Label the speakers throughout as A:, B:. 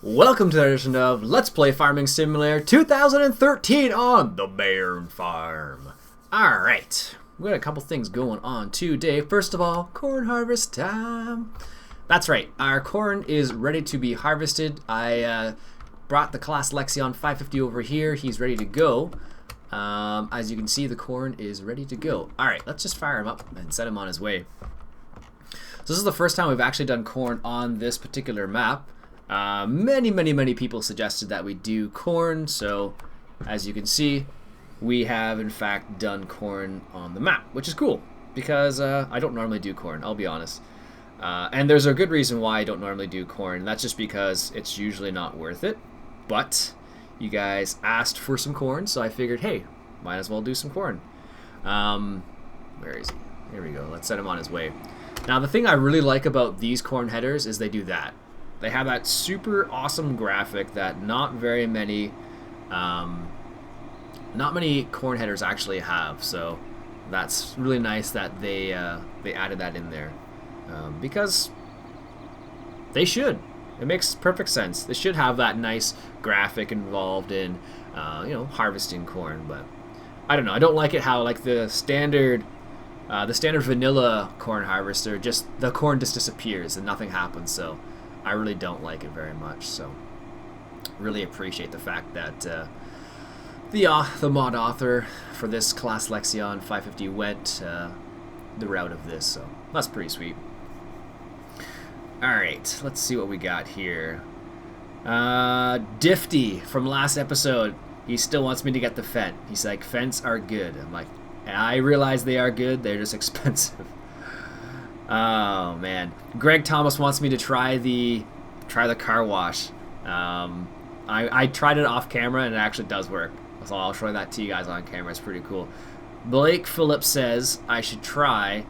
A: Welcome to the edition of Let's Play Farming Simulator 2013 on the Bairn Farm. Alright, we got a couple things going on today. First of all, corn harvest time. That's right, our corn is ready to be harvested. I brought the class Lexion 550 over here. He's ready to go. As you can see, the corn is ready to go. Alright, let's just fire him up and set him on his way. So this is the first time we've actually done corn on this particular map. Many people suggested that we do corn, so as you can see, we have in fact done corn on the map, which is cool because I don't normally do corn, I'll be honest. And there's a good reason why I don't normally do corn. That's just because it's usually not worth it. But you guys asked for some corn, so I figured, hey, might as well do some corn. Where is he? Here we go. Let's set him on his way. Now the thing I really like about these corn headers is they do that. They have that super awesome graphic that not many corn headers actually have. So that's really nice that they added that in there because they should. It makes perfect sense. They should have that nice graphic involved in harvesting corn. But I don't know. I don't like it how like the standard vanilla corn harvester, just the corn just disappears and nothing happens. So I really don't like it very much, so really appreciate the fact that the mod author for this class Lexion 550 went the route of this, so that's pretty sweet. Alright, let's see what we got here. Difty from last episode, he still wants me to get the Fent. He's like, Fents are good. I'm like, I realize they are good, they're just expensive. Oh man, Greg Thomas wants me to try the car wash. I tried it off camera and it actually does work. So I'll show that to you guys on camera. It's pretty cool. Blake Phillips says I should try.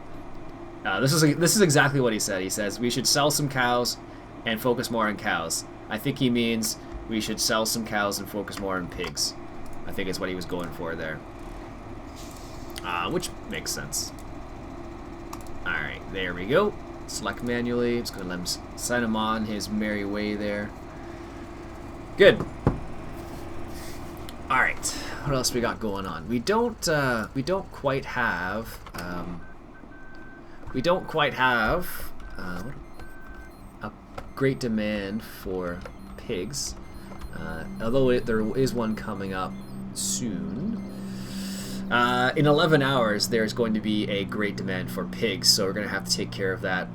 A: This is exactly what he said. He says we should sell some cows and focus more on cows. I think he means we should sell some cows and focus more on pigs. I think is what he was going for there. Which makes sense. Alright, there we go. Select manually. Just gonna let him send him on his merry way there. Good. Alright, what else we got going on? We don't quite have a great demand for pigs. Although there is one coming up soon. In 11 hours, there's going to be a great demand for pigs, so we're going to have to take care of that.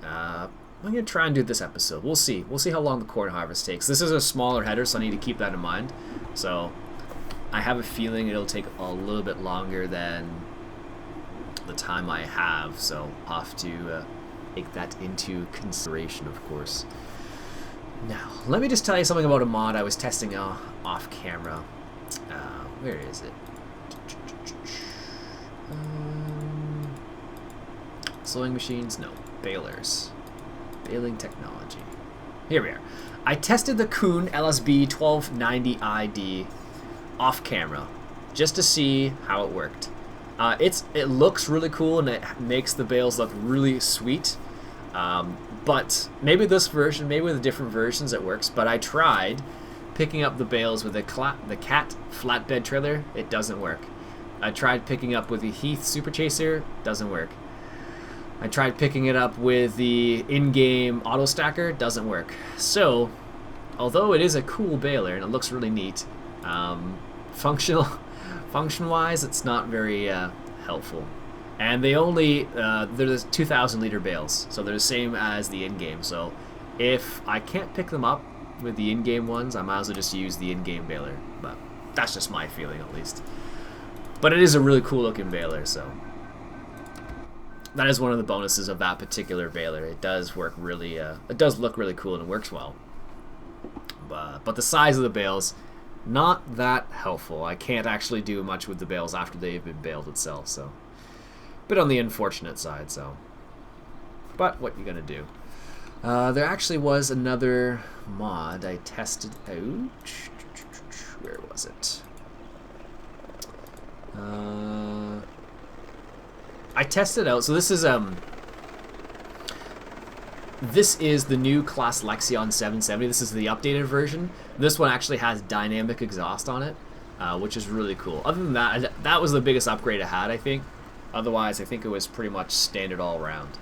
A: I'm going to try and do this episode. We'll see. We'll see how long the corn harvest takes. This is a smaller header, so I need to keep that in mind. So I have a feeling it'll take a little bit longer than the time I have, so I'll have to take that into consideration, of course. Now, let me just tell you something about a mod I was testing off camera. Where is it? Sewing machines? No. Balers. Baling technology. Here we are. I tested the Kuhn LSB 1290ID off camera just to see how it worked. It looks really cool and it makes the bales look really sweet. But maybe this version, maybe with different versions it works, but I tried picking up the bales with the Cat flatbed trailer. It doesn't work. I tried picking up with the Heath Super Chaser, doesn't work. I tried picking it up with the in-game auto stacker, doesn't work. So, although it is a cool baler and it looks really neat, function-wise, it's not very helpful. And they only they're 2,000 liter bales, so they're the same as the in-game. So, if I can't pick them up with the in-game ones, I might as well just use the in-game baler. But that's just my feeling, at least. But it is a really cool looking baler, so that is one of the bonuses of that particular baler. It does work really, it does look really cool and it works well. But the size of the bales, not that helpful. I can't actually do much with the bales after they've been baled itself, so a bit on the unfortunate side. So, but what you gonna do? There actually was another mod I tested out. Where was it? I tested out. So this is this is the new Class Lexion 770. This is the updated version. This one actually has dynamic exhaust on it, which is really cool. Other than that, that was the biggest upgrade I had, I think. Otherwise, I think it was pretty much standard all around.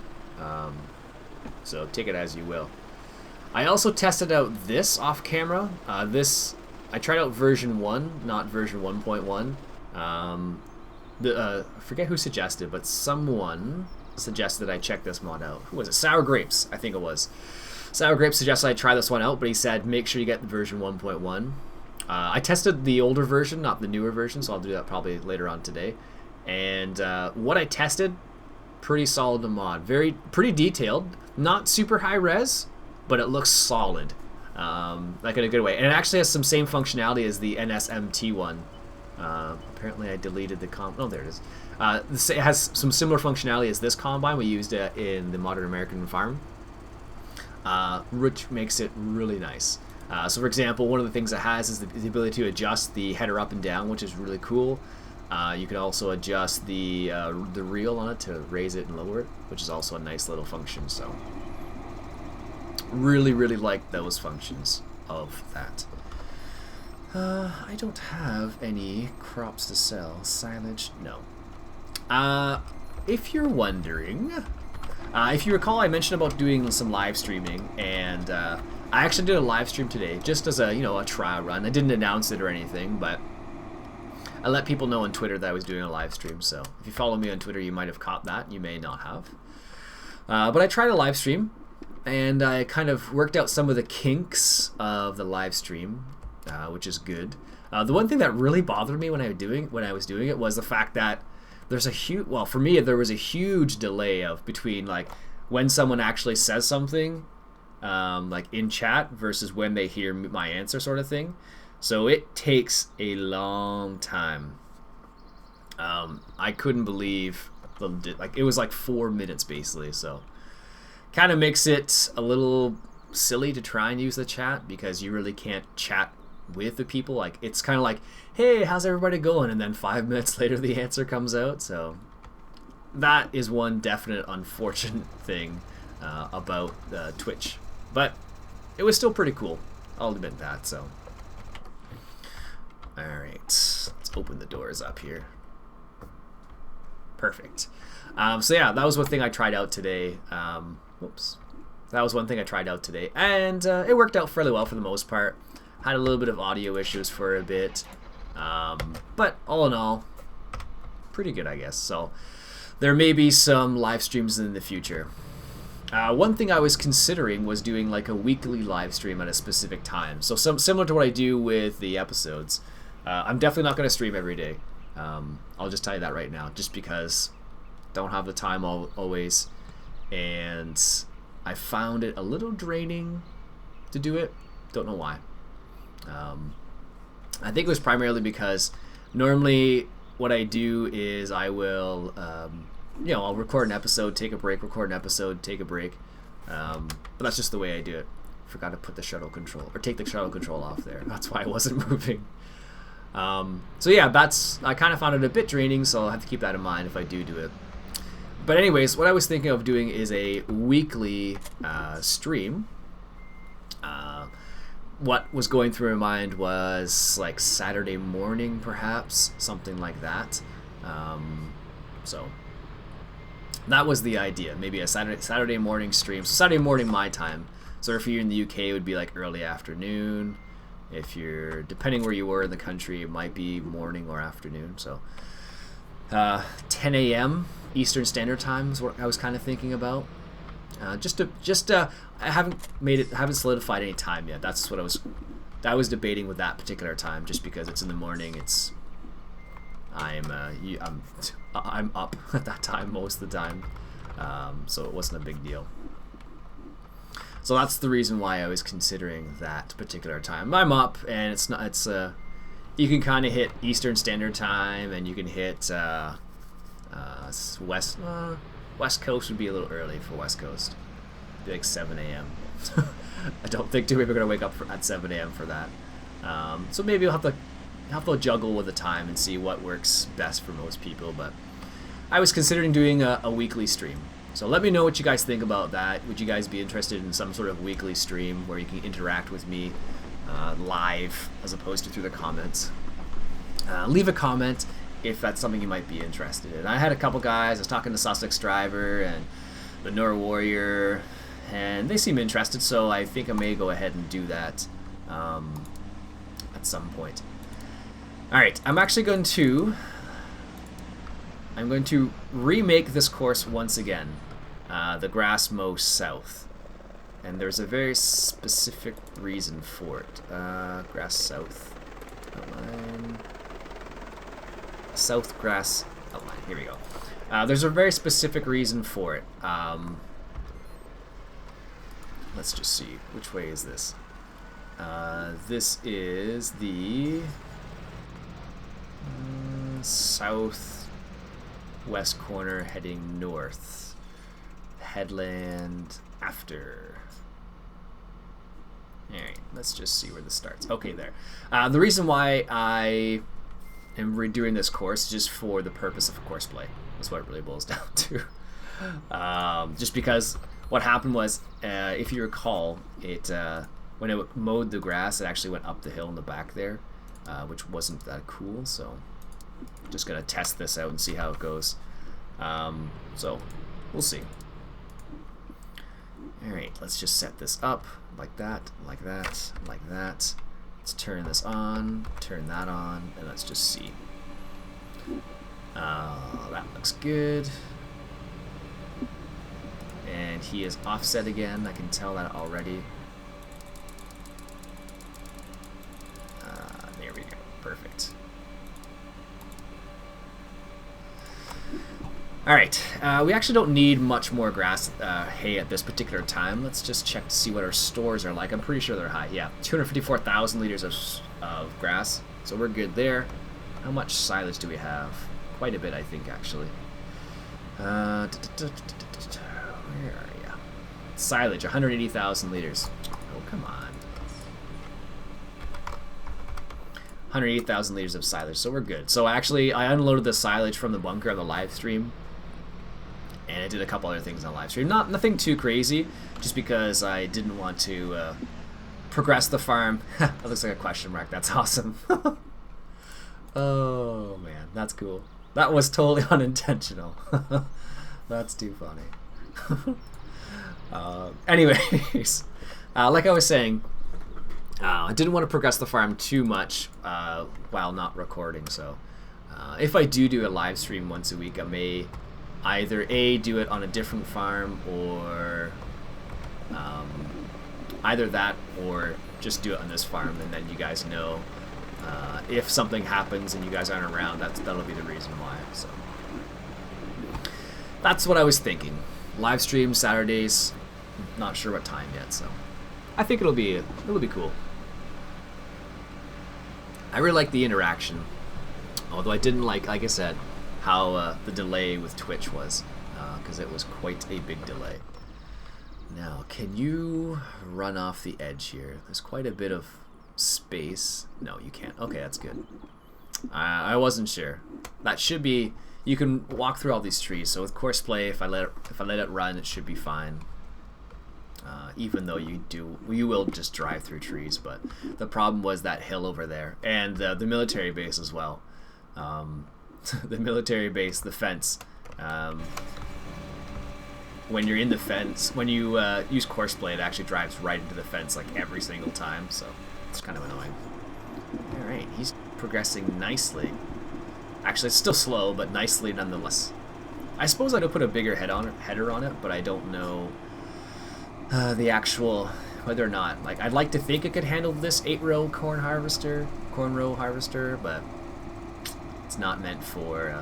A: So take it as you will. I also tested out this off camera. I tried out version 1, not version 1.1. I forget who suggested, but someone suggested I check this mod out. Who was it? Sour Grapes, I think it was. Sour Grapes suggested I try this one out, but he said make sure you get the version 1.1. I tested the older version, not the newer version, so I'll do that probably later on today. And what I tested, pretty solid to mod. Pretty detailed, not super high res, but it looks solid, like in a good way. And it actually has some same functionality as the NSMT one. Apparently I deleted the oh, there it is. It has some similar functionality as this combine. We used it in the Modern American Farm, which makes it really nice. So for example, one of the things it has is the ability to adjust the header up and down, which is really cool. You can also adjust the reel on it to raise it and lower it, which is also a nice little function. So really like those functions of that. I don't have any crops to sell. Silage, no. If you're wondering, if you recall, I mentioned about doing some live streaming, and I actually did a live stream today, just as a a trial run. I didn't announce it or anything, but I let people know on Twitter that I was doing a live stream. So if you follow me on Twitter, you might have caught that. You may not have. But I tried a live stream, and I kind of worked out some of the kinks of the live stream, which is good. The one thing that really bothered me when I was doing it was the fact that there's a huge, well, for me there was a huge delay between like when someone actually says something, like in chat versus when they hear my answer, sort of thing. So it takes a long time. I couldn't believe it was like 4 minutes basically. So kind of makes it a little silly to try and use the chat because you really can't chat with the people. Like it's kind of like, hey, how's everybody going, and then 5 minutes later the answer comes out. So that is one definite unfortunate thing about Twitch, but it was still pretty cool, I'll admit that. So alright, let's open the doors up here. Perfect. So yeah, that was one thing I tried out today. That was one thing I tried out today, and it worked out fairly well for the most part. Had a little bit of audio issues for a bit, but all in all, pretty good, I guess. So there may be some live streams in the future. One thing I was considering was doing like a weekly live stream at a specific time. So similar to what I do with the episodes. I'm definitely not going to stream every day. I'll just tell you that right now, just because don't have the time always, and I found it a little draining to do it. Don't know why. I think it was primarily because normally what I do is I will, I'll record an episode, take a break, record an episode, take a break. But that's just the way I do it. Forgot to put the shuttle control, or take the shuttle control off there. That's why I wasn't moving. So yeah, I kind of found it a bit draining, so I'll have to keep that in mind if I do it. But anyways, what I was thinking of doing is a weekly stream. What was going through my mind was like Saturday morning, perhaps, something like that. So that was the idea. Maybe a Saturday morning stream. So Saturday morning my time. So if you're in the UK, it would be like early afternoon. If you're, depending where you were in the country, it might be morning or afternoon. So 10 a.m. Eastern Standard Time is what I was kind of thinking about. I haven't solidified any time yet. That's what I was debating with that particular time, just because it's in the morning. I'm up at that time most of the time, so it wasn't a big deal. So that's the reason why I was considering that particular time. I'm up, and you can kind of hit Eastern Standard Time, and you can hit West Coast would be a little early for West Coast. It'd be like 7 a.m. I don't think too many people are going to wake up at 7 a.m. for that. So maybe we'll have to juggle with the time and see what works best for most people. But I was considering doing a weekly stream. So let me know what you guys think about that. Would you guys be interested in some sort of weekly stream where you can interact with me live as opposed to through the comments? Leave a comment if that's something you might be interested in. I had a couple guys, I was talking to Sussex Driver and the Nora Warrior, and they seem interested, so I think I may go ahead and do that at some point. Alright, I'm going to remake this course once again, the Grass Mow South. And there's a very specific reason for it. Grass South outline. South Grass outline. Here we go. There's a very specific reason for it. Let's just see. Which way is this? This is the southwest corner heading north. Headland after. Alright, let's just see where this starts. Okay, there. The reason why I am redoing this course is just for the purpose of course play. That's what it really boils down to. Just because what happened was, if you recall, it when it mowed the grass, it actually went up the hill in the back there, which wasn't that cool. So, just gonna test this out and see how it goes. So, we'll see. Alright, let's just set this up like that, like that, like that. Let's turn this on, turn that on, and let's just see. That looks good. And he is offset again, I can tell that already. There we go, perfect. Alright, we actually don't need much more grass hay at this particular time. Let's just check to see what our stores are like. I'm pretty sure they're high. Yeah, 254,000 liters of grass, so we're good there. How much silage do we have? Quite a bit, I think, actually. Where are you? Silage, 180,000 liters. Oh, come on. 180,000 liters of silage, so we're good. So actually, I unloaded the silage from the bunker on the live stream. And I did a couple other things on live stream. Nothing too crazy, just because I didn't want to progress the farm. That looks like a question mark. That's awesome. Oh, man. That's cool. That was totally unintentional. That's too funny. Anyways, like I was saying, I didn't want to progress the farm too much while not recording. So if I do a live stream once a week, I may either do it on a different farm, or either that, or just do it on this farm, and then you guys know if something happens and you guys aren't around, that'll be the reason why. So that's what I was thinking. Live stream Saturdays, not sure what time yet, so I think it'll be cool. I really like the interaction, although I didn't like I said, how the delay with Twitch was, because it was quite a big delay. Now, can you run off the edge here? There's quite a bit of space. No, you can't. Okay, that's good. I wasn't sure. That should be. You can walk through all these trees. So with course play, if I let it run, it should be fine. Even though you will just drive through trees. But the problem was that hill over there, and the military base as well. The military base, the fence. When you're in the fence, when you use course play, it actually drives right into the fence like every single time, so it's kind of annoying. Alright, he's progressing nicely. Actually, it's still slow, but nicely nonetheless. I suppose I could put a bigger header on it, but I don't know the actual, whether or not. Like, I'd like to think it could handle this 8-row corn row harvester, but it's not meant for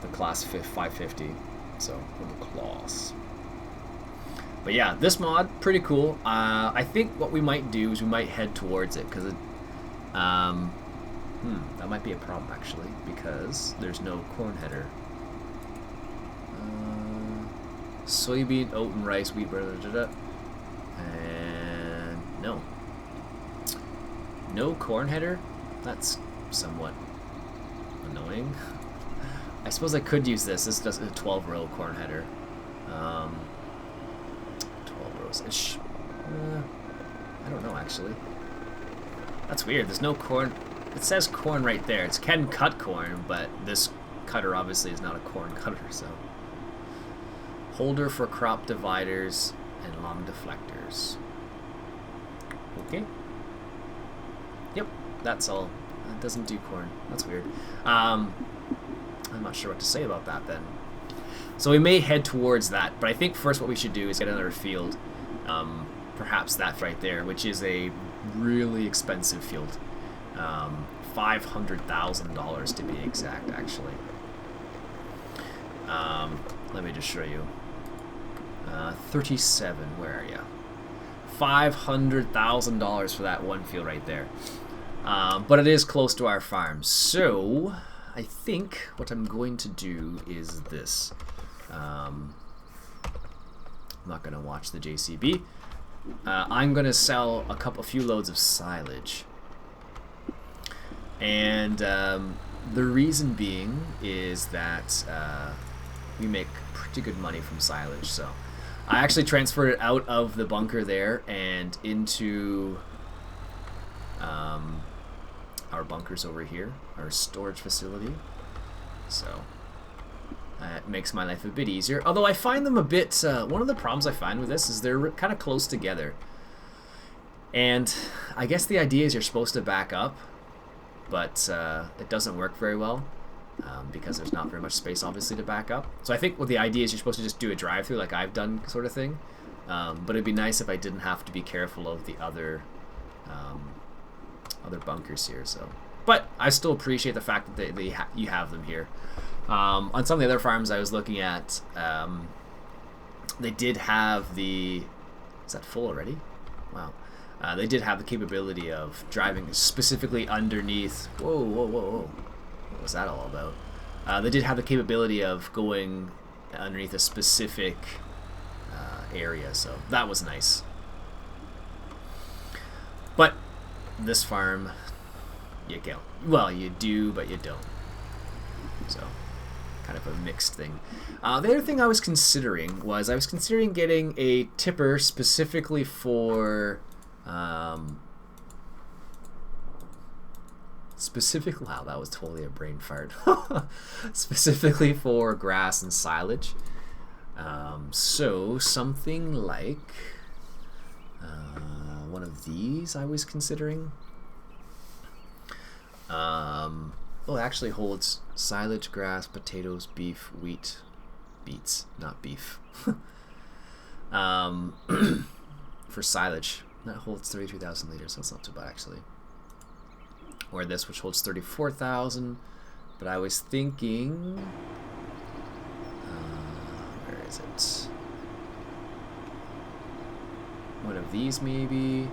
A: the class 550, so for the class. But yeah, this mod, pretty cool. I think what we might do is we might head towards it, because that might be a problem actually, because there's no corn header. Soybean, oat, and rice, wheat, and no corn header. That's somewhat annoying. I suppose I could use this. This does a 12-row corn header. Um, 12 rows. I don't know, actually. That's weird. There's no corn. It says corn right there. It can cut corn, but this cutter obviously is not a corn cutter, so. Holder for crop dividers and long deflectors. Okay. Yep, that's all. It doesn't do corn. That's weird. I'm not sure what to say about that then. So we may head towards that, but I think first what we should do is get another field. Perhaps that right there, which is a really expensive field. $500,000 to be exact, actually. Let me just show you. 37, where are you? $500,000 for that one field right there. But it is close to our farm. So I think what I'm going to do is this. I'm not going to watch the JCB. I'm going to sell a few loads of silage. And the reason being is that we make pretty good money from silage. So I actually transferred it out of the bunker there and into our bunkers over here, our storage facility. So it makes my life a bit easier. Although I find them a bit, one of the problems I find with this is they're kind of close together. And I guess the idea is you're supposed to back up, but it doesn't work very well because there's not very much space, obviously, to back up. So I think what the idea is you're supposed to just do a drive-through like I've done, sort of thing. But it'd be nice if I didn't have to be careful of the other bunkers here. So, but I still appreciate the fact that you have them here. On some of the other farms I was looking at, they did have the... Is that full already? Wow. They did have the capability of driving specifically underneath... Whoa, whoa, whoa, whoa. What was that all about? They did have the capability of going underneath a specific area, so that was nice. But this farm, you can't. Well, you do, but you don't. So, kind of a mixed thing. The other thing I was considering was getting a tipper specifically for wow, that was totally a brain fart. Specifically for grass and silage. So something like one of these I was considering. Oh, it actually holds silage, grass, potatoes, beef, wheat, beets, not beef. For silage, that holds 33,000 liters. That's not too bad, actually. Or this, which holds 34,000. But I was thinking, where is it? One of these, maybe.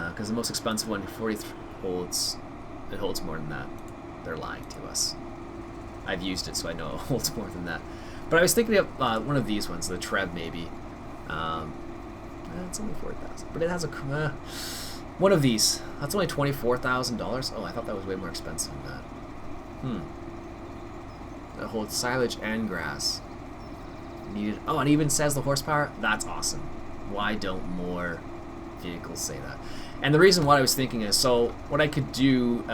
A: Because the most expensive one, 43, holds more than that. They're lying to us. I've used it, so I know it holds more than that. But I was thinking of one of these ones, the Treb, maybe. It's only 4,000, but it has a one of these. That's only $24,000. Oh, I thought that was way more expensive than that. That holds silage and grass. Needed. Oh, and it even says the horsepower. That's awesome. Why don't more vehicles say that? And the reason why I was thinking is, so what I could do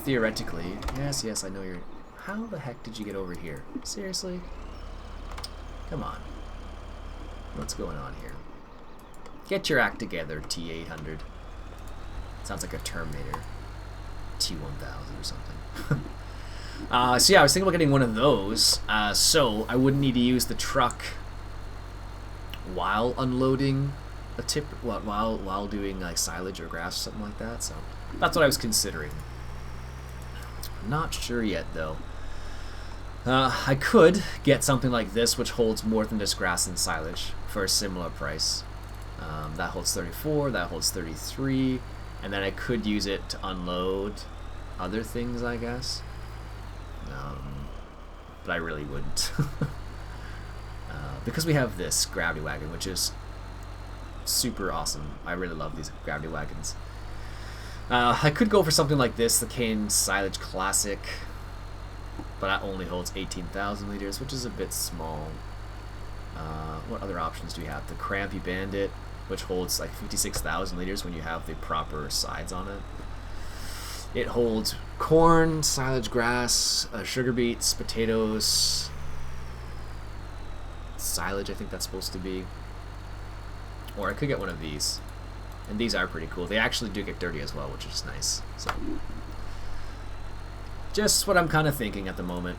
A: theoretically. Yes, I know you're. How the heck did you get over here? Seriously? Come on. What's going on here? Get your act together, T800. Sounds like a Terminator. T1000 or something. So yeah, I was thinking about getting one of those, so I wouldn't need to use the truck while unloading a tip, while doing like silage or grass or something like that. So that's what I was considering. Not sure yet though. I could get something like this, which holds more than just grass and silage, for a similar price. That holds 34, that holds 33, and then I could use it to unload other things, I guess. But I really wouldn't. Because we have this gravity wagon, which is super awesome. I really love these gravity wagons. I could go for something like this, the Cane Silage Classic, but that only holds 18,000 liters, which is a bit small. What other options do we have? The Crampy Bandit, which holds like 56,000 liters when you have the proper sides on it. It holds corn, silage grass, sugar beets, potatoes, silage, I think that's supposed to be. Or I could get one of these. And these are pretty cool. They actually do get dirty as well, which is nice. So, just what I'm kind of thinking at the moment.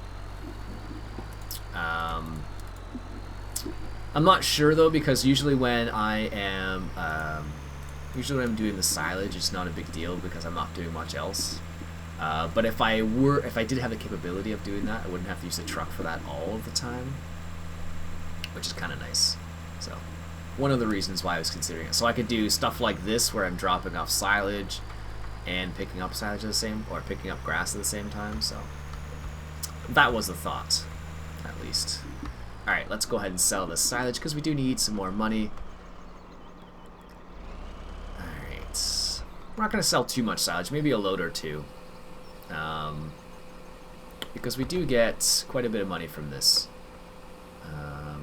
A: I'm not sure though, because usually when I am doing the silage, it's not a big deal because I'm not doing much else. But if I did have the capability of doing that, I wouldn't have to use the truck for that all of the time, which is kind of nice. So, one of the reasons why I was considering it. So I could do stuff like this where I'm dropping off silage and picking up silage at the same, or picking up grass at the same time. So that was the thought, at least. All right, let's go ahead and sell this silage because we do need some more money. All right, we're not going to sell too much silage, maybe a load or two, because we do get quite a bit of money from this. I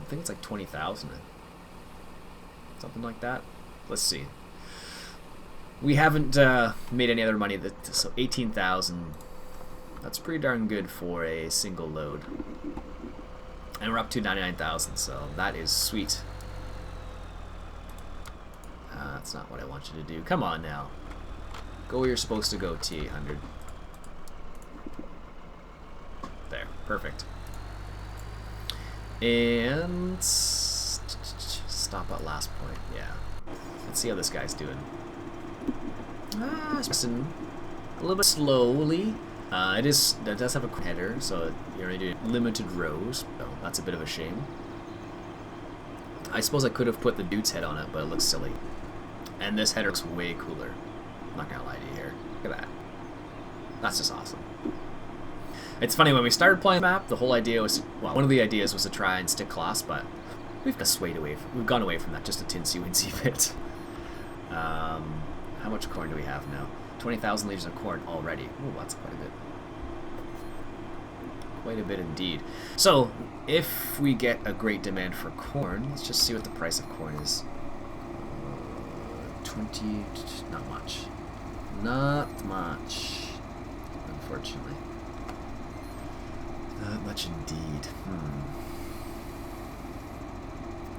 A: think it's like 20,000, something like that. Let's see. We haven't made any other money, so 18,000. That's pretty darn good for a single load. And we're up to 99,000, so that is sweet. That's not what I want you to do. Come on now. Go where you're supposed to go, T800. There, perfect. And stop at last point, yeah. Let's see how this guy's doing. It's a little bit slowly. It does have a header, so you're only doing limited rows. So that's a bit of a shame. I suppose I could have put the dude's head on it, but it looks silly. And this header looks way cooler. I'm not gonna lie to you here. Look at that. That's just awesome. It's funny, when we started playing the map, the whole idea was, well, one of the ideas was to try and stick class, but we've gone away from that just a tinsy-wincy bit. How much corn do we have now? 20,000 liters of corn already. Ooh, that's quite a bit. Quite a bit indeed. So, if we get a great demand for corn, let's just see what the price of corn is. 20, not much. Not much, unfortunately. Not much indeed.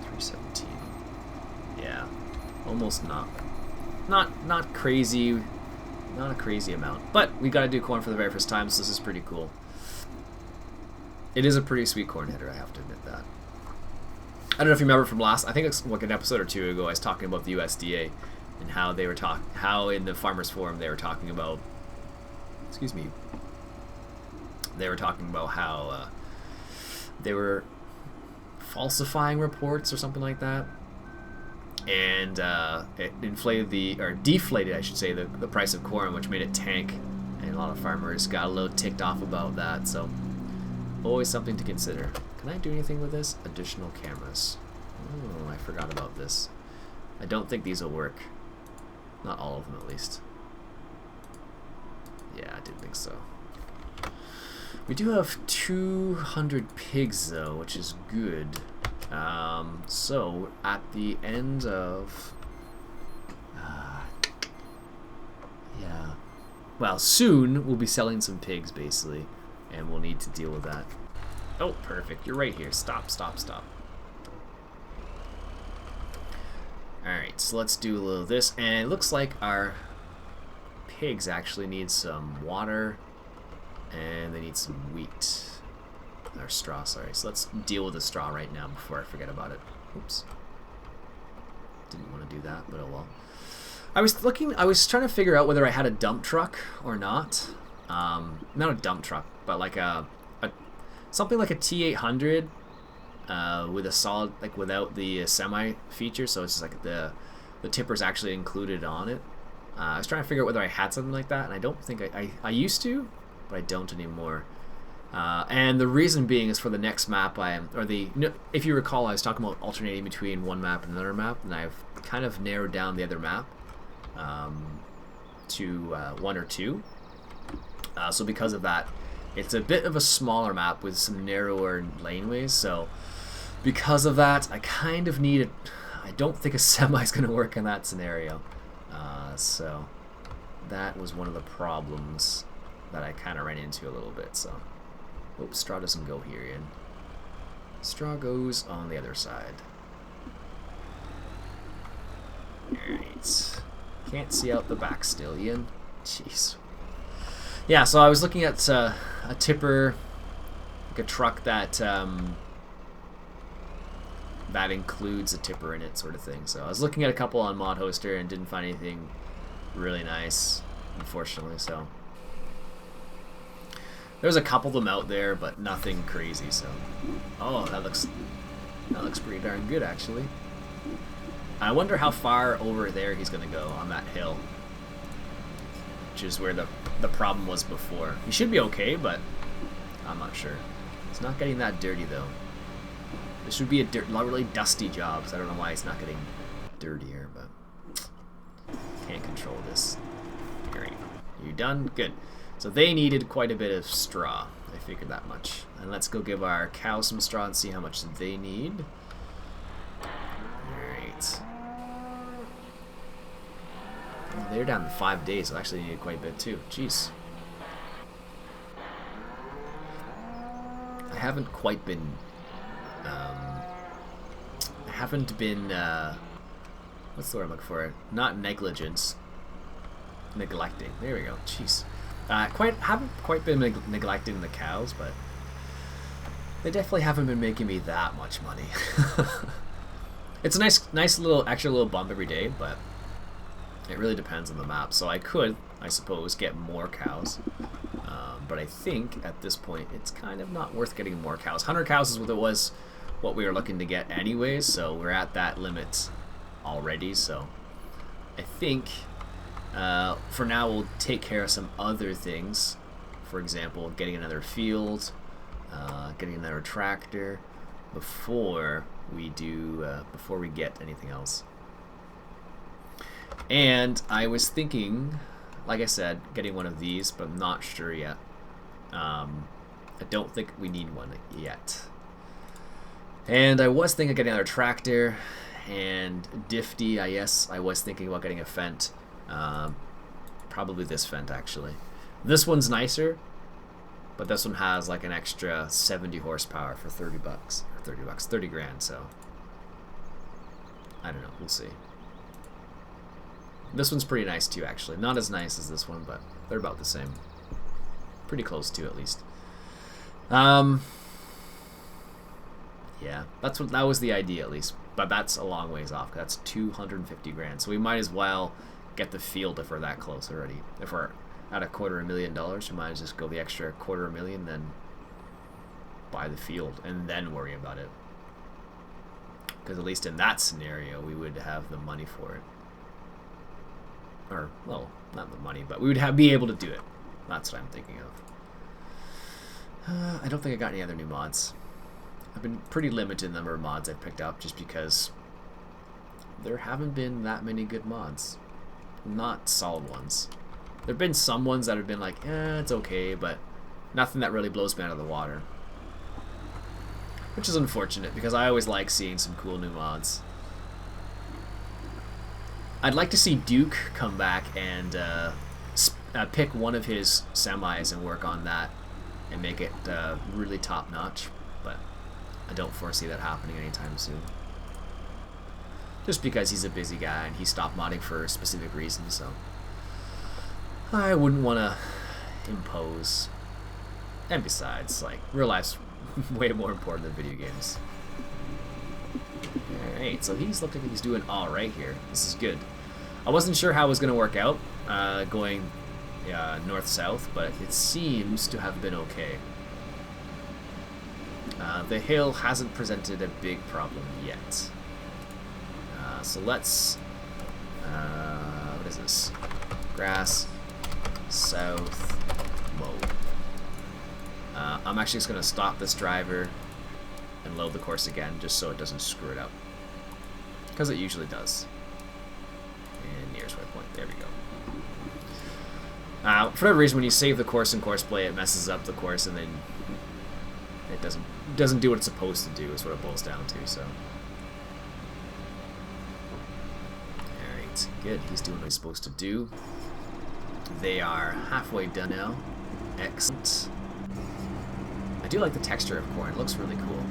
A: 317. Yeah, almost not crazy. Not a crazy amount, but we got to do corn for the very first time, so this is pretty cool. It is a pretty sweet corn header, I have to admit that. I don't know if you remember from last, I think it's like an episode or two ago, I was talking about the USDA and how they were how in the Farmers Forum they were talking about, excuse me, they were talking about how they were falsifying reports or something like that, and it deflated, I should say, the price of corn, which made it tank, and a lot of farmers got a little ticked off about that. So always something to consider. Can I do anything with this? Additional cameras. Oh, I forgot about this. I don't think these will work. Not all of them, at least. Yeah, I didn't think so. We do have 200 pigs, though, which is good. So, at the end of... yeah. Well, soon we'll be selling some pigs, basically, and we'll need to deal with that. Oh, perfect. You're right here. Stop, stop, stop. Alright, so let's do a little of this, and it looks like our pigs actually need some water, and they need some wheat. Or straw, sorry. So let's deal with the straw right now before I forget about it. Oops. Didn't want to do that, but oh well. I was trying to figure out whether I had a dump truck or not. Not a dump truck, but like something like a T800 with a solid, like without the semi feature, so it's just like the tipper's actually included on it. I was trying to figure out whether I had something like that, and I don't think I used to, but I don't anymore. And the reason being is for the next map if you recall, I was talking about alternating between one map and another map, and I've kind of narrowed down the other map to 1 or 2. So because of that, it's a bit of a smaller map with some narrower laneways, so because of that, I kind of need it. I don't think a semi is going to work in that scenario. So that was one of the problems that I kind of ran into a little bit. So, oh, straw doesn't go here, Iain. Straw goes on the other side. Alright. Can't see out the back still, Iain. Jeez. Yeah, so I was looking at a tipper, like a truck that that includes a tipper in it, sort of thing. So I was looking at a couple on Mod Hoster and didn't find anything really nice, unfortunately. So there's a couple of them out there, but nothing crazy. So, oh, that looks pretty darn good, actually. I wonder how far over there he's gonna go on that hill, which is where the problem was before. He should be okay, but I'm not sure. It's not getting that dirty though. This would be a really dusty job, so I don't know why it's not getting dirtier, but can't control this. Alright, you done? Good. So they needed quite a bit of straw. I figured that much. And let's go give our cows some straw and see how much they need. Alright. Oh, they're down to 5 days, so actually needed quite a bit too. Jeez. I haven't quite been what's the word I'm looking for? Not negligence. Neglecting. There we go. Jeez. Haven't quite been neglecting the cows, but they definitely haven't been making me that much money. It's a nice little extra little bump every day, but it really depends on the map. So I could, I suppose, get more cows. But I think at this point it's kind of not worth getting more cows. 100 cows is what we were looking to get anyways, so we're at that limit already. So I think for now we'll take care of some other things. For example, getting another field, getting another tractor before we get anything else. And I was thinking, like I said, getting one of these, but I'm not sure yet. I don't think we need one yet. And I was thinking of getting another tractor and Difty. Yes, I was thinking about getting a Fent. Probably this Fent, actually. This one's nicer, but this one has like an extra 70 horsepower for 30 bucks. Or 30 bucks, 30 grand, so I don't know, we'll see. This one's pretty nice too, actually. Not as nice as this one, but they're about the same. Pretty close to, at least. Yeah, that was the idea, at least. But that's a long ways off. That's 250 grand. So we might as well get the field if we're that close already. If we're at $250,000, we might as well just go the extra $250,000, then buy the field and then worry about it. Because at least in that scenario, we would have the money for it. Or, well, not the money, but we would be able to do it. That's what I'm thinking of. I don't think I got any other new mods. I've been pretty limited in the number of mods I've picked up just because there haven't been that many good mods. Not solid ones. There have been some ones that have been like, it's okay, but nothing that really blows me out of the water. Which is unfortunate because I always like seeing some cool new mods. I'd like to see Duke come back and pick one of his semis and work on that and make it really top notch, but I don't foresee that happening anytime soon. Just because he's a busy guy and he stopped modding for a specific reason, so I wouldn't want to impose. And besides, like, real life's way more important than video games. Alright, so he's looking like he's doing alright here. This is good. I wasn't sure how it was going to work out going north-south, but it seems to have been okay. The hill hasn't presented a big problem yet. So let's... what is this? Grass, south, mow. I'm actually just going to stop this driver and load the course again, just so it doesn't screw it up. Because it usually does. And nearest waypoint, there we go. For whatever reason, when you save the course in course play, it messes up the course and then It doesn't do what it's supposed to do, is what it boils down to, so. Alright, good. He's doing what he's supposed to do. They are halfway done now. Excellent. I do like the texture of corn. It looks really cool.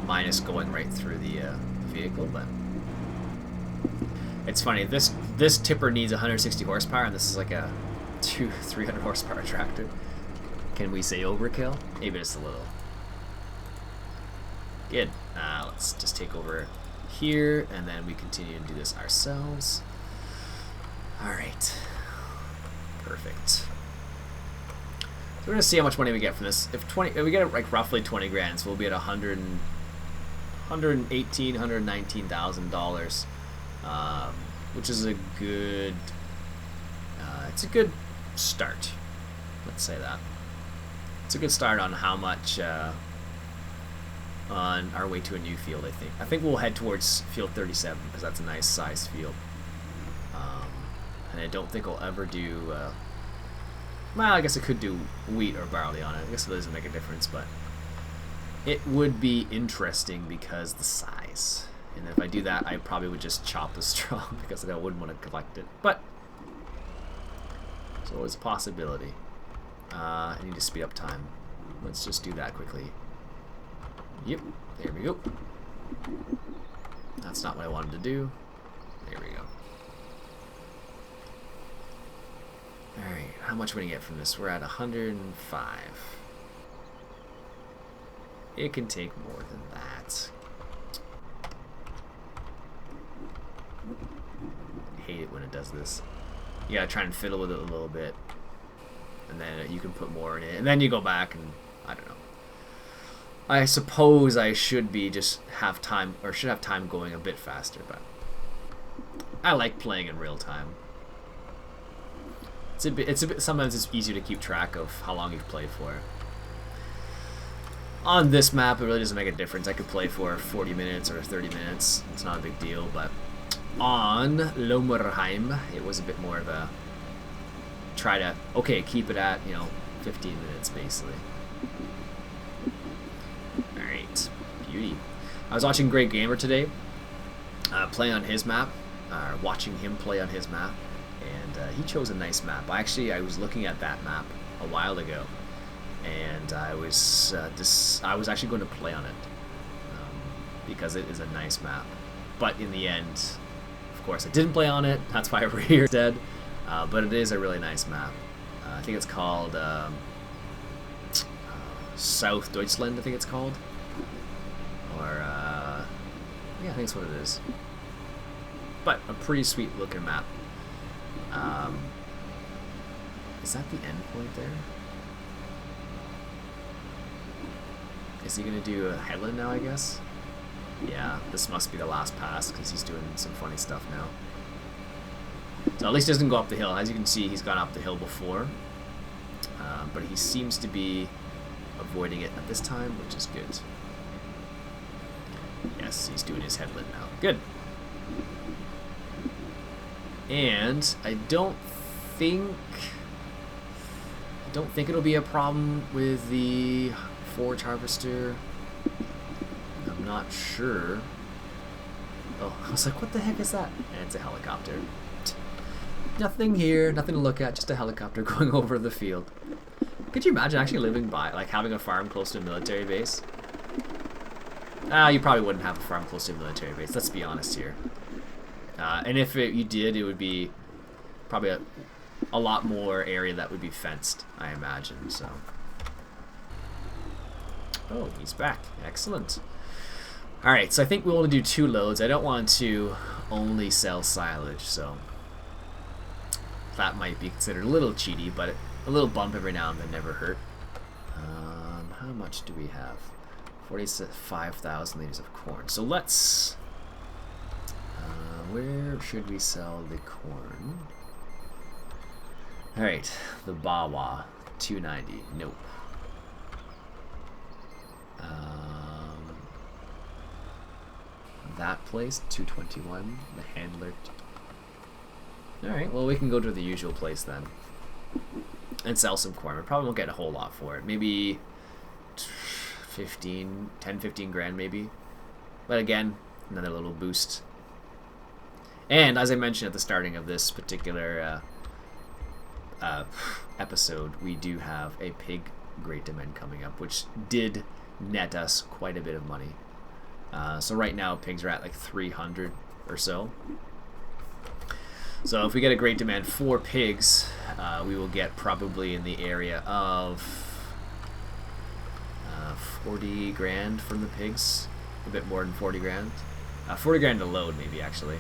A: Minus going right through the vehicle, but it's funny. This tipper needs 160 horsepower, and this is like a 300 horsepower tractor. Can we say overkill? Maybe just a little. Good. Let's just take over here, and then we continue to do this ourselves. All right. Perfect. So we're gonna see how much money we get from this. If we get like roughly 20 grand, so we'll be at $119,000, which is a good. It's a good start. Let's say that. It's a good start on how much on our way to a new field. I think we'll head towards field 37 because that's a nice sized field. And I don't think I'll ever do. Well, I guess I could do wheat or barley on it. I guess it doesn't make a difference, but it would be interesting because the size. And if I do that, I probably would just chop the straw because I wouldn't want to collect it. But it's always a possibility. I need to speed up time. Let's just do that quickly. Yep, there we go. That's not what I wanted to do. There we go. Alright, how much are we going to get from this? We're at 105. It can take more than that. I hate it when it does this. You gotta try and fiddle with it a little bit. And then you can put more in it. And then you go back and, I don't know. I suppose I should be just have time, or should have time going a bit faster, but I like playing in real time. It's a bit, sometimes it's easier to keep track of how long you've played for. On this map, it really doesn't make a difference. I could play for 40 minutes or 30 minutes. It's not a big deal, but on Lomerheim, it was a bit more of a try to, okay, keep it at, 15 minutes basically. Alright, beauty. I was watching Great Gamer today, play on his map, watching him play on his map, and he chose a nice map. I was looking at that map a while ago, and I was actually going to play on it because it is a nice map. But in the end, of course, I didn't play on it. That's why we're here instead. But it is a really nice map. I think it's called South Deutschland. I think it's called, or yeah, I think that's what it is. But a pretty sweet looking map. Is that the end point there? Is he gonna do a headland now, I guess? Yeah, this must be the last pass because he's doing some funny stuff now. So at least he doesn't go up the hill. As you can see, he's gone up the hill before. But he seems to be avoiding it at this time, which is good. Yes, he's doing his headland now. Good. And I don't think it'll be a problem with the forage harvester. I'm not sure. Oh, I was like, what the heck is that? And it's a helicopter. Nothing here, nothing to look at, just a helicopter going over the field. Could you imagine actually living by, like, having a farm close to a military base? You probably wouldn't have a farm close to a military base, let's be honest here. And if you did, it would be probably a lot more area that would be fenced, I imagine, so. Oh, he's back. Excellent. Alright, so I think we'll only do 2 loads. I don't want to only sell silage, so that might be considered a little cheaty, but a little bump every now and then never hurt. How much do we have? 45,000 liters of corn. So let's... where should we sell the corn? Alright, the Bawa, 290. Nope. That place, 221. The handler. Alright, well, we can go to the usual place then and sell some corn. We probably won't get a whole lot for it. Maybe 10-15 grand maybe. But again, another little boost. And as I mentioned at the starting of this particular episode, we do have a pig great demand coming up, which did net us quite a bit of money. So right now pigs are at like 300 or so. So if we get a great demand for pigs, we will get probably in the area of 40 grand from the pigs. A bit more than 40 grand. 40 grand to load maybe actually.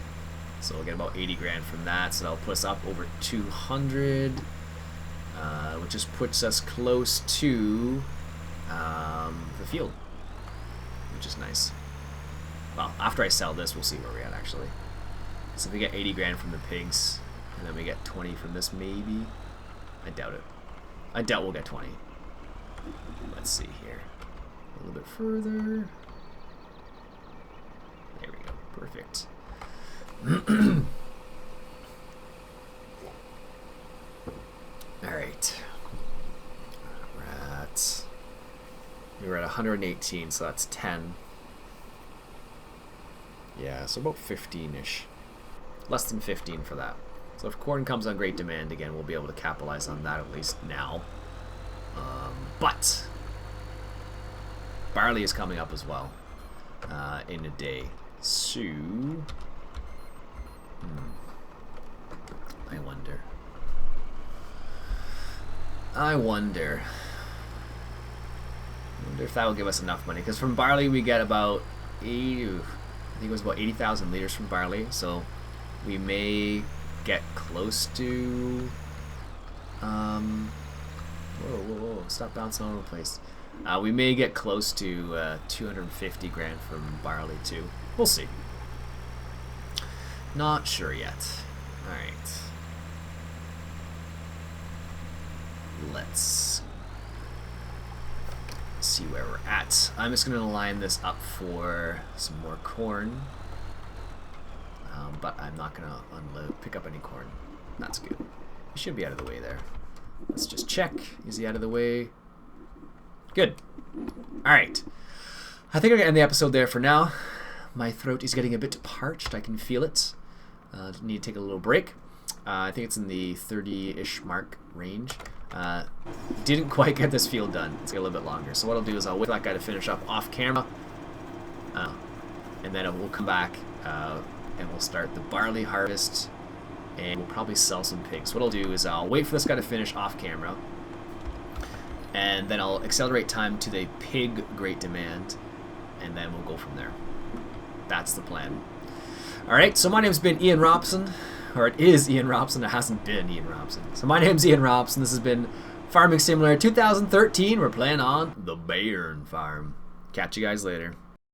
A: So we'll get about 80 grand from that. So that'll put us up over 200, which just puts us close to the field, which is nice. Well, after I sell this, we'll see where we're at actually. So if we get 80 grand from the pigs, and then we get 20 from this maybe. I doubt it. I doubt we'll get 20. Let's see here. A little bit further. There we go. Perfect. Alright. We were at 118, so that's 10. Yeah, so about 15-ish. Less than 15 for that. So if corn comes on great demand again, we'll be able to capitalize on that at least now. But barley is coming up as well in a day. So I wonder if that will give us enough money, because from barley we get about 80, I think it was about 80,000 liters from barley, so we may get close to whoa, stop bouncing all over the place. We may get close to 250 grand from barley too. We'll see. Not sure yet. Alright. Let's see where we're at. I'm just going to line this up for some more corn. But I'm not going to pick up any corn. That's good. We should be out of the way there. Let's just check. Is he out of the way? Good. Alright. I think I'm going to end the episode there for now. My throat is getting a bit parched. I can feel it. Need to take a little break. I think it's in the 30-ish mark range. Didn't quite get this field done. It's got a little bit longer. So what I'll do is I'll wait for that guy to finish up off camera. And then we'll come back and we'll start the barley harvest. And we'll probably sell some pigs. What I'll do is I'll wait for this guy to finish off camera. And then I'll accelerate time to the pig great demand. And then we'll go from there. That's the plan. Alright, so my name's been Iain Robson. Or it is Iain Robson. It hasn't been Iain Robson. So my name's Iain Robson. This has been Farming Simulator 2013. We're playing on the Bayern Farm. Catch you guys later.